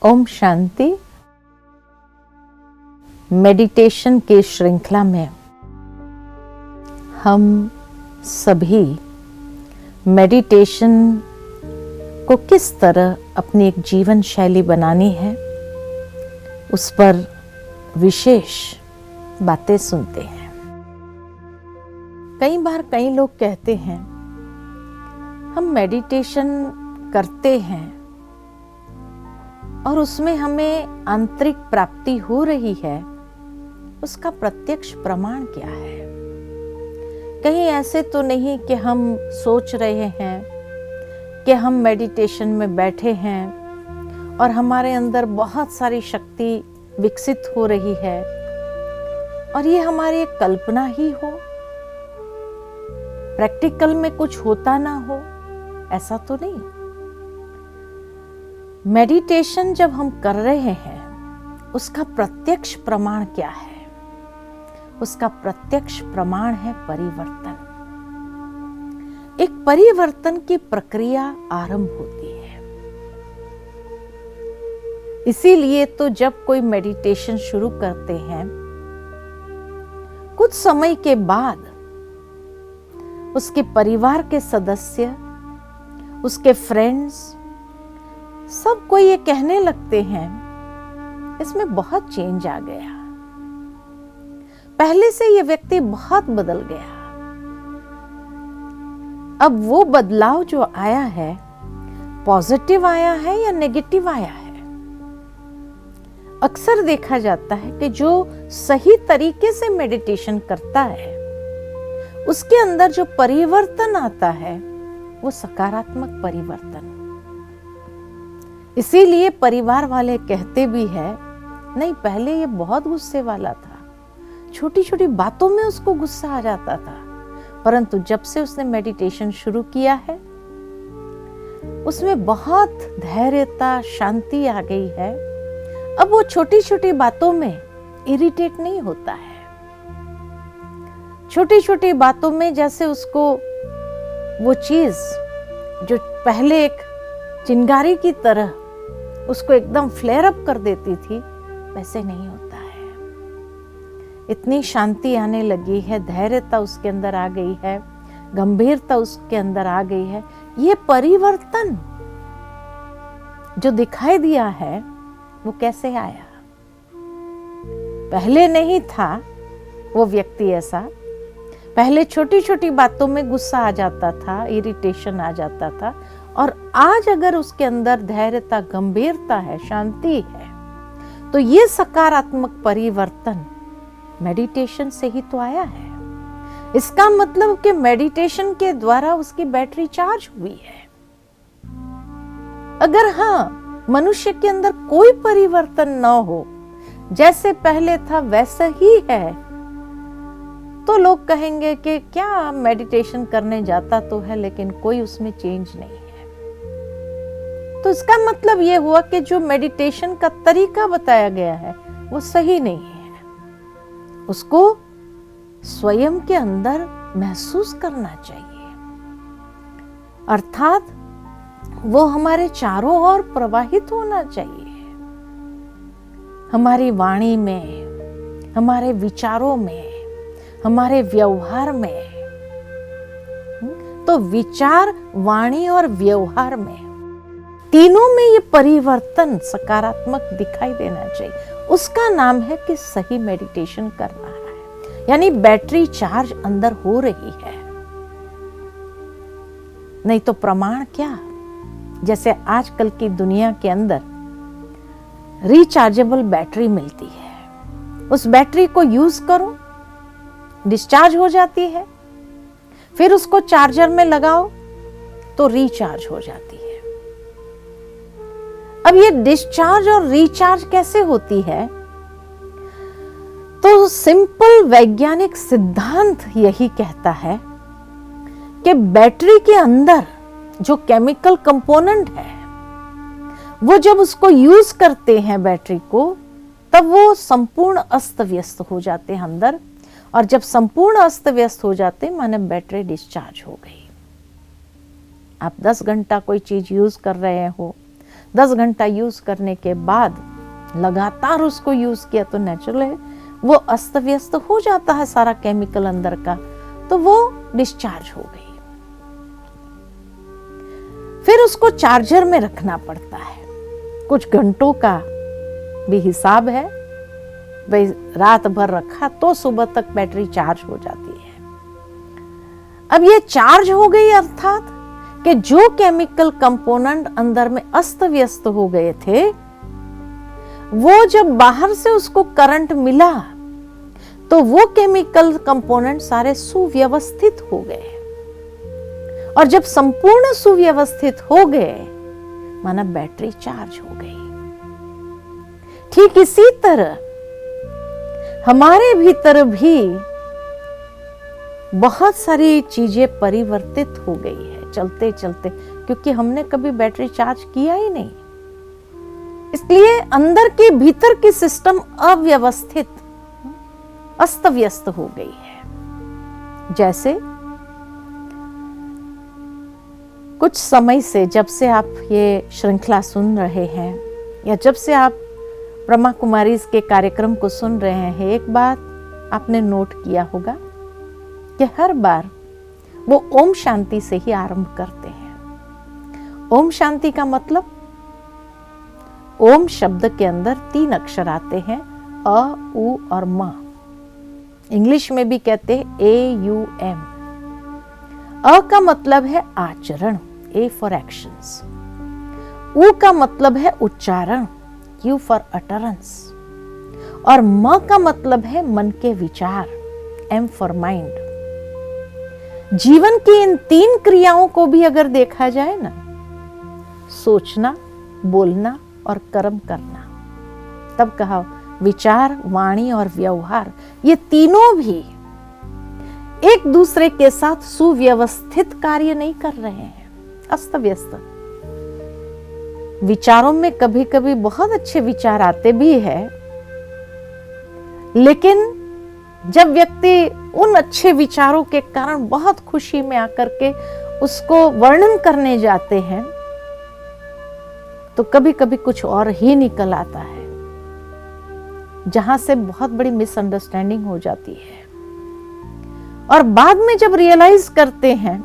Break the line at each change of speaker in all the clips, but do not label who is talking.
Om Shanti. Meditation के श्रृंखला में हम सभी मेडिटेशन को किस तरह अपनी एक जीवन शैली बनानी है उस पर विशेष बातें सुनते हैं। कई बार कई लोग कहते हैं हम मेडिटेशन करते हैं और उसमें हमें आंतरिक प्राप्ति हो रही है, उसका प्रत्यक्ष प्रमाण क्या है? कहीं ऐसे तो नहीं कि हम सोच रहे हैं कि हम मेडिटेशन में बैठे हैं और हमारे अंदर बहुत सारी शक्ति विकसित हो रही है और ये हमारी एक कल्पना ही हो, प्रैक्टिकल में कुछ होता ना हो, ऐसा तो नहीं। मेडिटेशन जब हम कर रहे हैं उसका प्रत्यक्ष प्रमाण क्या है? उसका प्रत्यक्ष प्रमाण है परिवर्तन। एक परिवर्तन की प्रक्रिया आरंभ होती है। इसीलिए तो जब कोई मेडिटेशन शुरू करते हैं, कुछ समय के बाद उसके परिवार के सदस्य, उसके फ्रेंड्स, सबको ये कहने लगते हैं इसमें बहुत चेंज आ गया, पहले से ये व्यक्ति बहुत बदल गया। अब वो बदलाव जो आया है पॉजिटिव आया है या नेगेटिव आया है? अक्सर देखा जाता है कि जो सही तरीके से मेडिटेशन करता है उसके अंदर जो परिवर्तन आता है वो सकारात्मक परिवर्तन। इसीलिए परिवार वाले कहते भी है, नहीं पहले ये बहुत गुस्से वाला था, छोटी छोटी बातों में उसको गुस्सा आ जाता था, परंतु जब से उसने मेडिटेशन शुरू किया है उसमें बहुत धैर्यता, शांति आ गई है। अब वो छोटी छोटी बातों में इरिटेट नहीं होता है। छोटी छोटी बातों में जैसे उसको वो चीज जो पहले एक चिंगारी की तरह उसको एकदम फ्लेयर अप कर देती थी, वैसे नहीं होता है। इतनी शांति आने लगी है, धैर्यता उसके अंदर आ गई है, गंभीरता उसके अंदर आ गई है। ये परिवर्तन जो दिखाई दिया है वो कैसे आया? पहले नहीं था वो व्यक्ति ऐसा। पहले छोटी छोटी बातों में गुस्सा आ जाता था, इरिटेशन आ जाता था, और आज अगर उसके अंदर धैर्यता, गंभीरता है, शांति है, तो ये सकारात्मक परिवर्तन मेडिटेशन से ही तो आया है। इसका मतलब कि मेडिटेशन के द्वारा उसकी बैटरी चार्ज हुई है। अगर हाँ मनुष्य के अंदर कोई परिवर्तन न हो, जैसे पहले था वैसा ही है, तो लोग कहेंगे कि क्या मेडिटेशन करने जाता तो है लेकिन कोई उसमें चेंज नहीं है। तो इसका मतलब यह हुआ कि जो मेडिटेशन का तरीका बताया गया है वो सही नहीं है। उसको स्वयं के अंदर महसूस करना चाहिए, अर्थात वो हमारे चारों ओर प्रवाहित होना चाहिए, हमारी वाणी में, हमारे विचारों में, हमारे व्यवहार में। तो विचार, वाणी और व्यवहार में, तीनों में ये परिवर्तन सकारात्मक दिखाई देना चाहिए। उसका नाम है कि सही मेडिटेशन कर रहा है, यानी बैटरी चार्ज अंदर हो रही है। नहीं तो प्रमाण क्या? जैसे आजकल की दुनिया के अंदर रिचार्जेबल बैटरी मिलती है, उस बैटरी को यूज करो, डिस्चार्ज हो जाती है, फिर उसको चार्जर में लगाओ तो रिचार्ज हो जाती है। अब ये डिस्चार्ज और रिचार्ज कैसे होती है? तो सिंपल वैज्ञानिक सिद्धांत यही कहता है कि बैटरी के अंदर जो केमिकल कंपोनेंट है वो जब उसको यूज करते हैं बैटरी को, तब वो संपूर्ण अस्त व्यस्त हो जाते हैं अंदर, और जब संपूर्ण अस्त व्यस्त हो जाते माने बैटरी डिस्चार्ज हो गई। आप 10 घंटा कोई चीज यूज कर रहे हो 10 घंटा यूज करने के बाद लगातार उसको यूज किया तो नेचुरल है वो अस्त व्यस्त हो जाता है सारा केमिकल अंदर का, तो वो डिस्चार्ज हो गई। फिर उसको चार्जर में रखना पड़ता है, कुछ घंटों का भी हिसाब है भाई, रात भर रखा तो सुबह तक बैटरी चार्ज हो जाती है। अब ये चार्ज हो गई अर्थात कि जो केमिकल कंपोनेंट अंदर में अस्त व्यस्त हो गए थे वो जब बाहर से उसको करंट मिला तो वो केमिकल कंपोनेंट सारे सुव्यवस्थित हो गए, और जब संपूर्ण सुव्यवस्थित हो गए माना बैटरी चार्ज हो गई। ठीक इसी तरह हमारे भीतर भी बहुत सारी चीजें परिवर्तित हो गई है चलते चलते, क्योंकि हमने कभी बैटरी चार्ज किया ही नहीं, इसलिए अंदर के भीतर की सिस्टम अव्यवस्थित अस्त व्यस्त हो गई है। जैसे कुछ समय से, जब से आप ये श्रृंखला सुन रहे हैं या जब से आप ब्रह्मा कुमारी के कार्यक्रम को सुन रहे हैं, एक बात आपने नोट किया होगा कि हर बार वो ओम शांति से ही आरंभ करते हैं। ओम शांति का मतलब, ओम शब्द के अंदर 3 अक्षर आते हैं, अ, उ और म। इंग्लिश में भी कहते हैं AUM। अ का मतलब है आचरण, A फॉर एक्शंस। उ का मतलब है उच्चारण, Q फॉर अटरेंस। और म का मतलब है मन के विचार, M फॉर माइंड। जीवन की इन 3 क्रियाओं को भी अगर देखा जाए ना, सोचना, बोलना और कर्म करना, तब कहा विचार, वाणी और व्यवहार, ये तीनों भी एक दूसरे के साथ सुव्यवस्थित कार्य नहीं कर रहे हैं, अस्त व्यस्त। विचारों में कभी कभी बहुत अच्छे विचार आते भी है, लेकिन जब व्यक्ति उन अच्छे विचारों के कारण बहुत खुशी में आकर के उसको वर्णन करने जाते हैं तो कभी कभी कुछ और ही निकल आता है, जहां से बहुत बड़ी मिसअंडरस्टैंडिंग हो जाती है। और बाद में जब रियलाइज करते हैं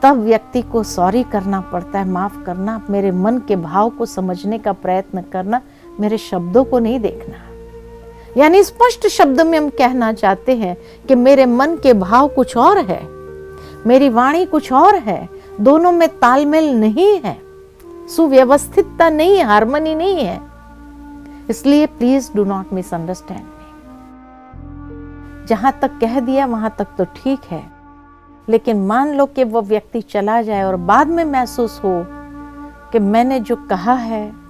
तब व्यक्ति को सॉरी करना पड़ता है, माफ करना, मेरे मन के भाव को समझने का प्रयत्न करना, मेरे शब्दों को नहीं देखना। यानी स्पष्ट शब्द में हम कहना चाहते हैं कि मेरे मन के भाव कुछ और है, मेरी वाणी कुछ और है, दोनों में तालमेल नहीं है, सुव्यवस्थितता नहीं है, हार्मनी नहीं है। इसलिए प्लीज डू नॉट मिसअंडरस्टैंड मी। जहां तक कह दिया वहां तक तो ठीक है, लेकिन मान लो कि वो व्यक्ति चला जाए और बाद में महसूस हो कि मैंने जो कहा है,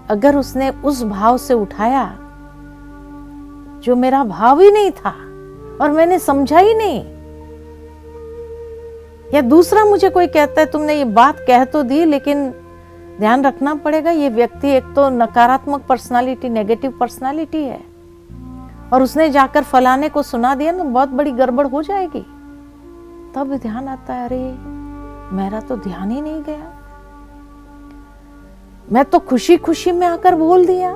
अगर उसने उस भाव से उठाया जो मेरा भाव ही नहीं था और मैंने समझा ही नहीं, या दूसरा मुझे कोई कहता है तुमने ये बात कह तो दी, लेकिन ध्यान रखना पड़ेगा ये व्यक्ति एक तो नकारात्मक पर्सनालिटी, नेगेटिव पर्सनालिटी है, और उसने जाकर फलाने को सुना दिया ना, बहुत बड़ी गड़बड़ हो जाएगी। तब ध्यान आता है, अरे मेरा तो ध्यान ही नहीं गया, मैं तो खुशी खुशी में आकर बोल दिया।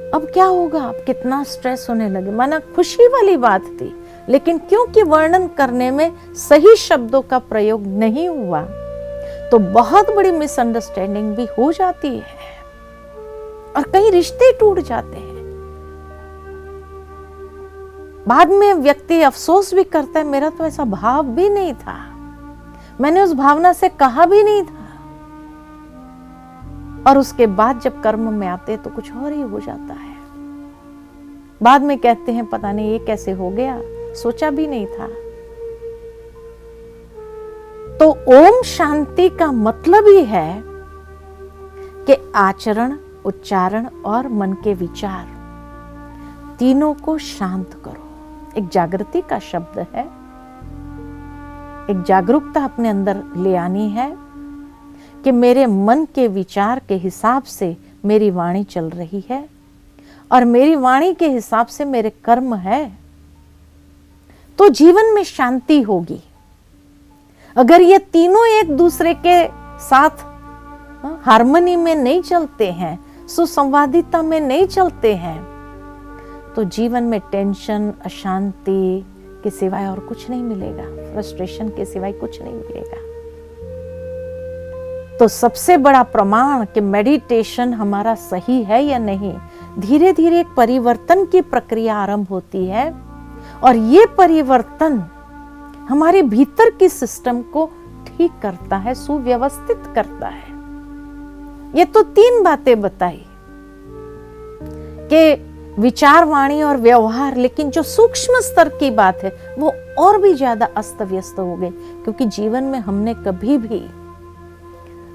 अब क्या होगा? अब कितना स्ट्रेस होने लगे। माना खुशी वाली बात थी, लेकिन क्योंकि वर्णन करने में सही शब्दों का प्रयोग नहीं हुआ तो बहुत बड़ी मिसअंडरस्टैंडिंग भी हो जाती है और कई रिश्ते टूट जाते हैं। बाद में व्यक्ति अफसोस भी करता है, मेरा तो ऐसा भाव भी नहीं था, मैंने उस भावना से कहा भी नहीं था। और उसके बाद जब कर्म में आते हैं तो कुछ और ही हो जाता है। बाद में कहते हैं पता नहीं ये कैसे हो गया, सोचा भी नहीं था। तो ओम शांति का मतलब ही है कि आचरण, उच्चारण और मन के विचार तीनों को शांत करो। एक जागृति का शब्द है, एक जागरूकता अपने अंदर ले आनी है कि मेरे मन के विचार के हिसाब से मेरी वाणी चल रही है और मेरी वाणी के हिसाब से मेरे कर्म है, तो जीवन में शांति होगी। अगर ये तीनों एक दूसरे के साथ हार्मनी में नहीं चलते हैं, सुसंवादिता में नहीं चलते हैं, तो जीवन में टेंशन, अशांति के सिवाय और कुछ नहीं मिलेगा, फ्रस्ट्रेशन के सिवाय कुछ नहीं मिलेगा। तो सबसे बड़ा प्रमाण कि मेडिटेशन हमारा सही है या नहीं, धीरे धीरे एक परिवर्तन की प्रक्रिया आरंभ होती है, और ये परिवर्तन हमारे भीतर की सिस्टम को ठीक करता है, सुव्यवस्थित करता है। ये तो 3 बातें बताई कि विचार, वाणी और व्यवहार, लेकिन जो सूक्ष्म स्तर की बात है वो और भी ज्यादा अस्त व्यस्त हो गई, क्योंकि जीवन में हमने कभी भी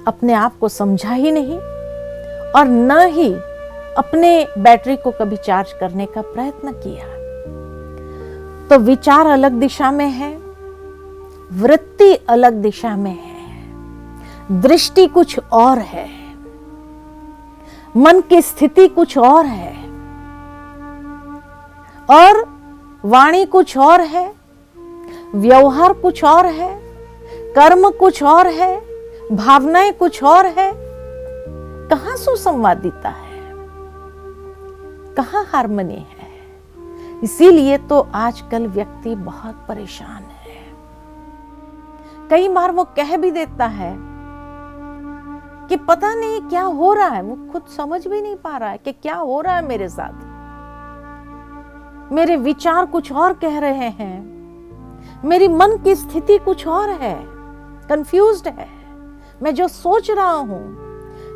अपने आप को समझा ही नहीं, और न ही अपने बैटरी को कभी चार्ज करने का प्रयत्न किया। तो विचार अलग दिशा में है, वृत्ति अलग दिशा में है, दृष्टि कुछ और है, मन की स्थिति कुछ और है, और वाणी कुछ और है, व्यवहार कुछ और है, कर्म कुछ और है, भावनाएं कुछ और है। कहां सुसंवादिता है, कहां हार्मनी है? इसीलिए तो आजकल व्यक्ति बहुत परेशान है। कई बार वो कह भी देता है कि पता नहीं क्या हो रहा है, वो खुद समझ भी नहीं पा रहा है कि क्या हो रहा है मेरे साथ। मेरे विचार कुछ और कह रहे हैं, मेरी मन की स्थिति कुछ और है, कंफ्यूज्ड है। मैं जो सोच रहा हूं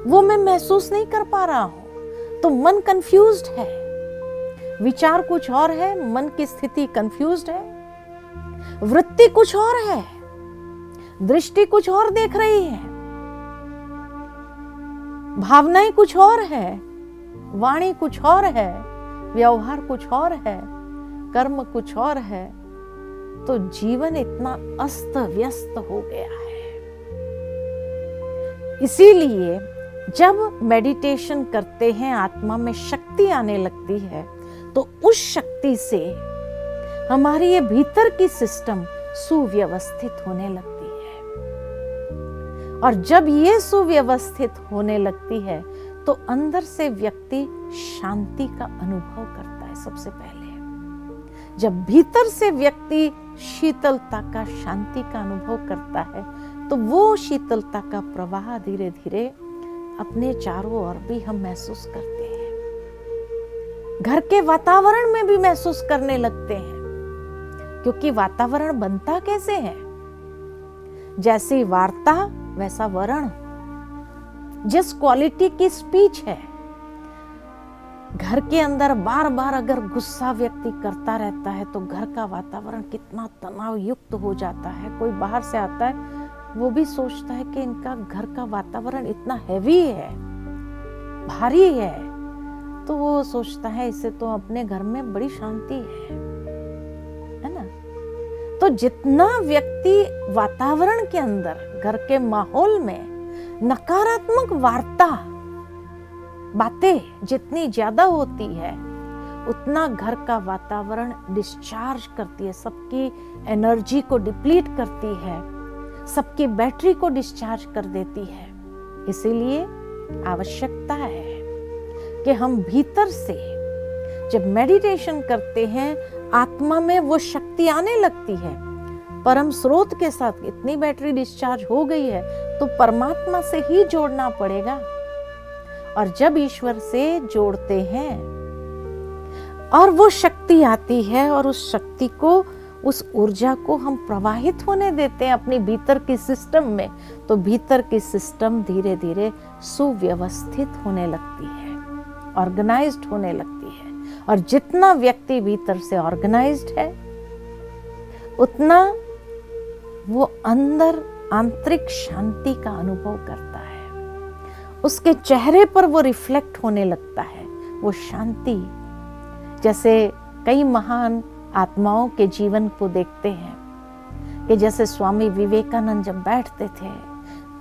वो मैं महसूस नहीं कर पा रहा हूं, तो मन कंफ्यूज्ड है। विचार कुछ और है, मन की स्थिति कंफ्यूज्ड है, वृत्ति कुछ और है, दृष्टि कुछ और देख रही है, भावनाएं कुछ और है, वाणी कुछ और है, व्यवहार कुछ और है, कर्म कुछ और है। तो जीवन इतना अस्त व्यस्त हो गया है। इसीलिए जब मेडिटेशन करते हैं, आत्मा में शक्ति आने लगती है, तो उस शक्ति से हमारी ये भीतर की सिस्टम सुव्यवस्थित होने लगती है। और जब ये सुव्यवस्थित होने लगती है तो अंदर से व्यक्ति शांति का अनुभव करता है। सबसे पहले जब भीतर से व्यक्ति शीतलता का, शांति का अनुभव करता है, तो वो शीतलता का प्रवाह धीरे धीरे अपने चारों ओर भी हम महसूस करते हैं, घर के वातावरण में भी महसूस करने लगते हैं। क्योंकि वातावरण बनता कैसे है? जैसी वार्ता वैसा वर्ण। जिस क्वालिटी की स्पीच है, घर के अंदर बार बार अगर गुस्सा व्यक्ति करता रहता है तो घर का वातावरण कितना तनाव युक्त हो जाता है। कोई बाहर से आता है, वो भी सोचता है कि इनका घर का वातावरण इतना हैवी है, भारी है, तो वो सोचता है इससे तो अपने घर में बड़ी शांति है ना। तो जितना व्यक्ति वातावरण के अंदर, घर के माहौल में नकारात्मक वार्ता, बातें जितनी ज्यादा होती है, उतना घर का वातावरण डिस्चार्ज करती है, सबकी एनर्जी को डिप्लीट करती है, सबकी बैटरी को डिस्चार्ज कर देती है। इसीलिए आवश्यकता है कि हम भीतर से जब मेडिटेशन करते हैं, आत्मा में वो शक्ति आने लगती है। परम स्रोत के साथ इतनी बैटरी डिस्चार्ज हो गई है तो परमात्मा से ही जोड़ना पड़ेगा। और जब ईश्वर से जोड़ते हैं और वो शक्ति आती है, और उस शक्ति को, उस ऊर्जा को हम प्रवाहित होने देते हैं अपने भीतर की सिस्टम में, तो भीतर की सिस्टम धीरे धीरे सुव्यवस्थित होने लगती है, ऑर्गेनाइज्ड होने लगती है। और जितना व्यक्ति भीतर से ऑर्गेनाइज्ड है, उतना वो अंदर आंतरिक शांति का अनुभव करता है। उसके चेहरे पर वो रिफ्लेक्ट होने लगता है, वो शांति। जैसे कई महान आत्माओं के जीवन को देखते हैं कि जैसे स्वामी विवेकानंद जब बैठते थे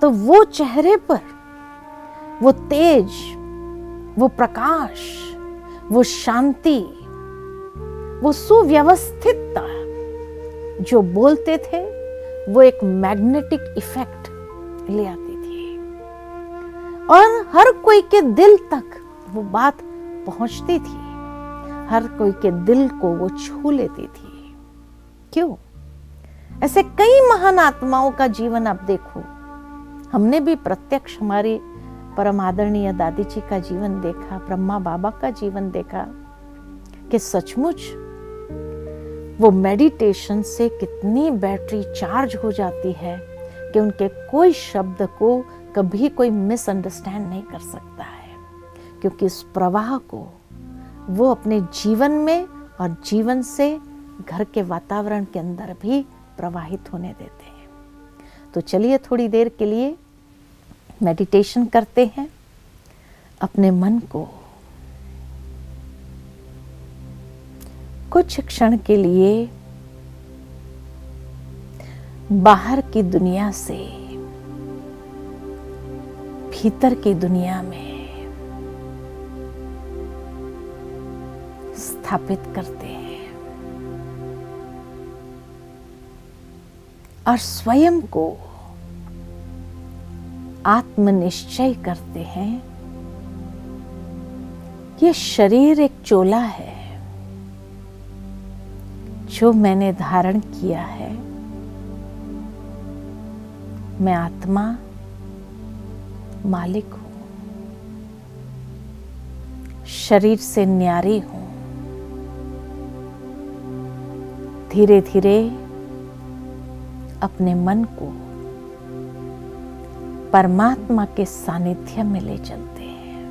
तो वो चेहरे पर वो तेज, वो प्रकाश, वो शांति, वो सुव्यवस्थितता, जो बोलते थे वो एक मैग्नेटिक इफेक्ट ले आती थी और हर कोई के दिल तक वो बात पहुंचती थी, हर कोई के दिल को वो छू लेती थी। क्यों? ऐसे कई महान आत्माओं का जीवन आप देखो, हमने भी प्रत्यक्ष हमारी परम आदरणीय दादी जी का जीवन देखा, ब्रह्मा बाबा का जीवन देखा कि सचमुच वो मेडिटेशन से कितनी बैटरी चार्ज हो जाती है कि उनके कोई शब्द को कभी कोई मिसअंडरस्टैंड नहीं कर सकता है, क्योंकि इस प्रवाह को वो अपने जीवन में और जीवन से घर के वातावरण के अंदर भी प्रवाहित होने देते हैं। तो चलिए थोड़ी देर के लिए मेडिटेशन करते हैं। अपने मन को कुछ क्षण के लिए बाहर की दुनिया से भीतर की दुनिया में स्थापित करते हैं और स्वयं को आत्मनिश्चय करते हैं। ये शरीर एक चोला है जो मैंने धारण किया है। मैं आत्मा मालिक हूं, शरीर से न्यारी हूं। धीरे धीरे अपने मन को परमात्मा के सानिध्य में ले चलते हैं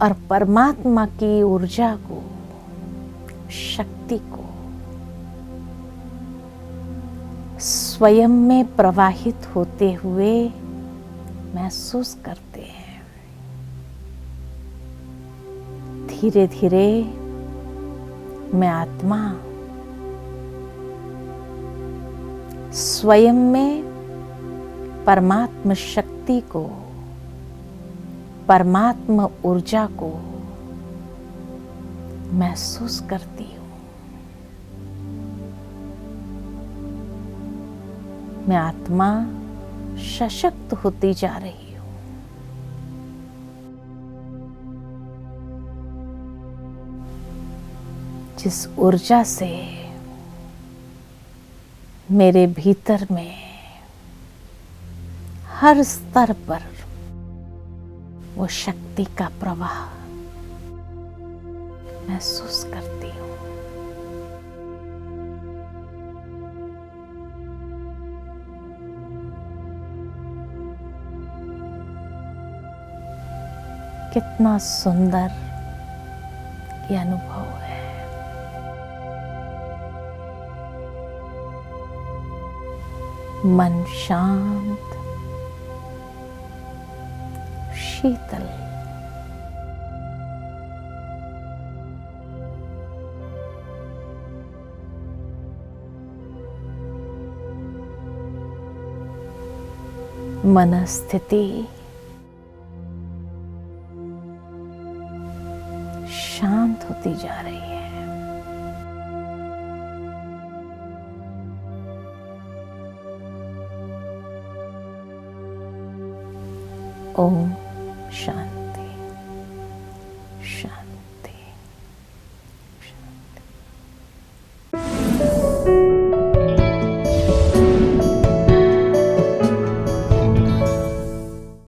और परमात्मा की ऊर्जा को, शक्ति को स्वयं में प्रवाहित होते हुए महसूस करते हैं। धीरे धीरे मैं आत्मा स्वयं में परमात्मा शक्ति को, परमात्मा ऊर्जा को महसूस करती हूं। मैं आत्मा सशक्त होती जा रही हूं। जिस ऊर्जा से मेरे भीतर में हर स्तर पर वो शक्ति का प्रवाह महसूस करती हूं। कितना सुंदर ये अनुभव है। मन शांत, शीतल, मन स्थिति शांत होती जा रही है। ओम शांति।